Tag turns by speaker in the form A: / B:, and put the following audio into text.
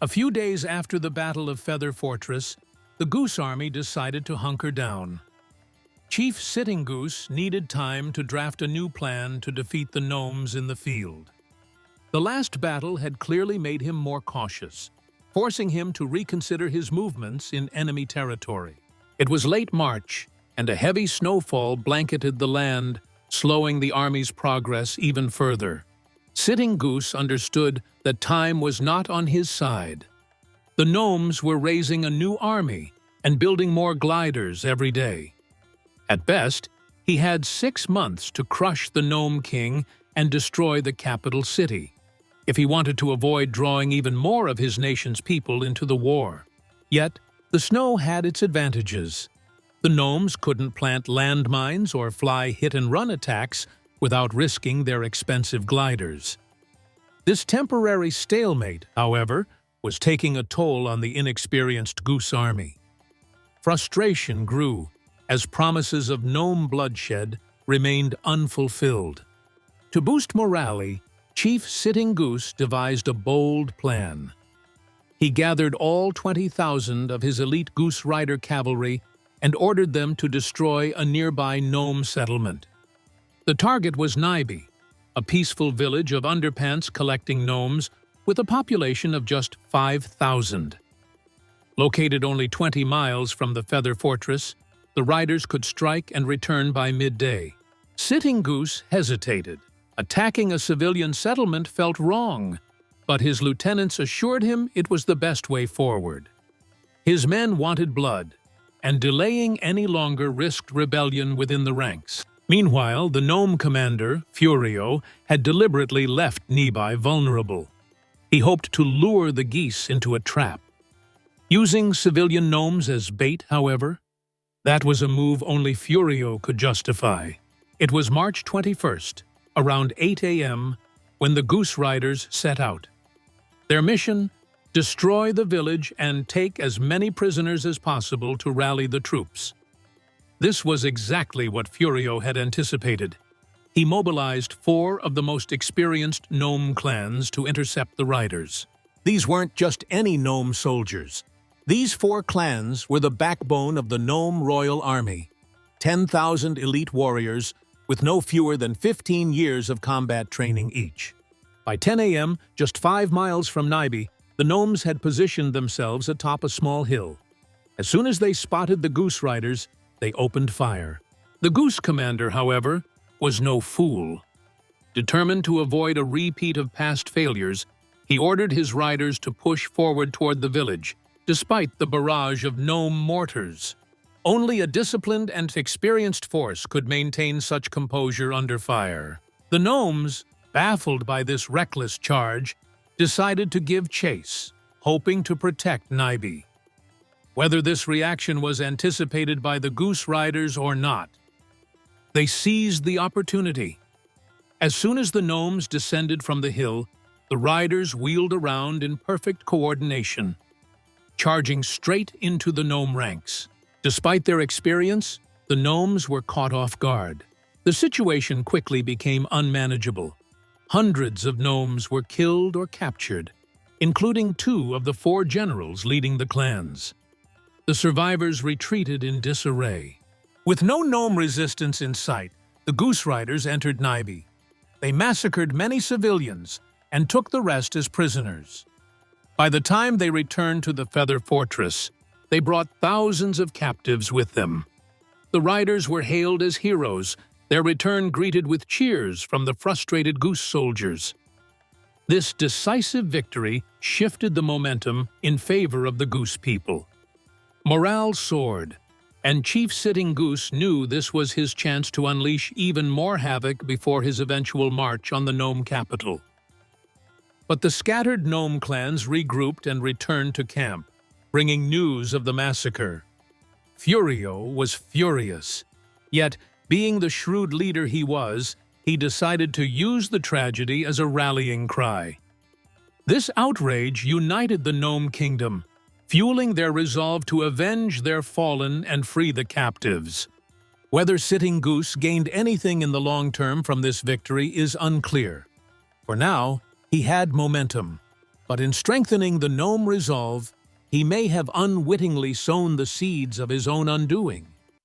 A: A few days after the Battle of Feather Fortress, the Goose Army decided to hunker down. Chief Sitting Goose needed time to draft a new plan to defeat the gnomes in the field. The last battle had clearly made him more cautious, forcing him to reconsider his movements in enemy territory. It was late March, and a heavy snowfall blanketed the land, slowing the army's progress even further. Sitting Goose understood that time was not on his side. The gnomes were raising a new army and building more gliders every day. At best, he had 6 months to crush the Gnome King and destroy the capital city, if he wanted to avoid drawing even more of his nation's people into the war. Yet, the snow had its advantages. The gnomes couldn't plant landmines or fly hit-and-run attacks without risking their expensive gliders. This temporary stalemate, however, was taking a toll on the inexperienced Goose Army. Frustration grew as promises of gnome bloodshed remained unfulfilled. To boost morale, Chief Sitting Goose devised a bold plan. He gathered all 20,000 of his elite Goose Rider cavalry and ordered them to destroy a nearby gnome settlement. The target was Nyby, a peaceful village of underpants collecting gnomes with a population of just 5,000. Located only 20 miles from the Feather Fortress, the riders could strike and return by midday. Sitting Goose hesitated. Attacking a civilian settlement felt wrong, but his lieutenants assured him it was the best way forward. His men wanted blood, and delaying any longer risked rebellion within the ranks. Meanwhile, the gnome commander, Furio, had deliberately left Nyby vulnerable. He hoped to lure the geese into a trap. Using civilian gnomes as bait, however, that was a move only Furio could justify. It was March 21st, around 8 a.m., when the Goose Riders set out. Their mission? Destroy the village and take as many prisoners as possible to rally the troops. This was exactly what Furio had anticipated. He mobilized 4 of the most experienced gnome clans to intercept the riders. These weren't just any gnome soldiers. These 4 clans were the backbone of the Gnome Royal Army, 10,000 elite warriors with no fewer than 15 years of combat training each. By 10 a.m., just 5 miles from Nyby, the gnomes had positioned themselves atop a small hill. As soon as they spotted the Goose Riders, they opened fire. The Goose Commander, however, was no fool. Determined to avoid a repeat of past failures, he ordered his riders to push forward toward the village, despite the barrage of gnome mortars. Only a disciplined and experienced force could maintain such composure under fire. The gnomes, baffled by this reckless charge, decided to give chase, hoping to protect Nyby. Whether this reaction was anticipated by the Goose Riders or not, they seized the opportunity. As soon as the gnomes descended from the hill, the riders wheeled around in perfect coordination, charging straight into the gnome ranks. Despite their experience, the gnomes were caught off guard. The situation quickly became unmanageable. Hundreds of gnomes were killed or captured, including 2 of the 4 generals leading the clans. The survivors retreated in disarray. With no gnome resistance in sight, the Goose Riders entered Nyby. They massacred many civilians and took the rest as prisoners. By the time they returned to the Feather Fortress, they brought thousands of captives with them. The riders were hailed as heroes, their return greeted with cheers from the frustrated Goose soldiers. This decisive victory shifted the momentum in favor of the Goose people. Morale soared, and Chief Sitting Goose knew this was his chance to unleash even more havoc before his eventual march on the gnome capital. But the scattered gnome clans regrouped and returned to camp, bringing news of the massacre. Furio was furious, yet, being the shrewd leader he was, he decided to use the tragedy as a rallying cry. This outrage united the Gnome Kingdom, fueling their resolve to avenge their fallen and free the captives. Whether Sitting Goose gained anything in the long term from this victory is unclear. For now, he had momentum. But in strengthening the gnome resolve, he may have unwittingly sown the seeds of his own undoing.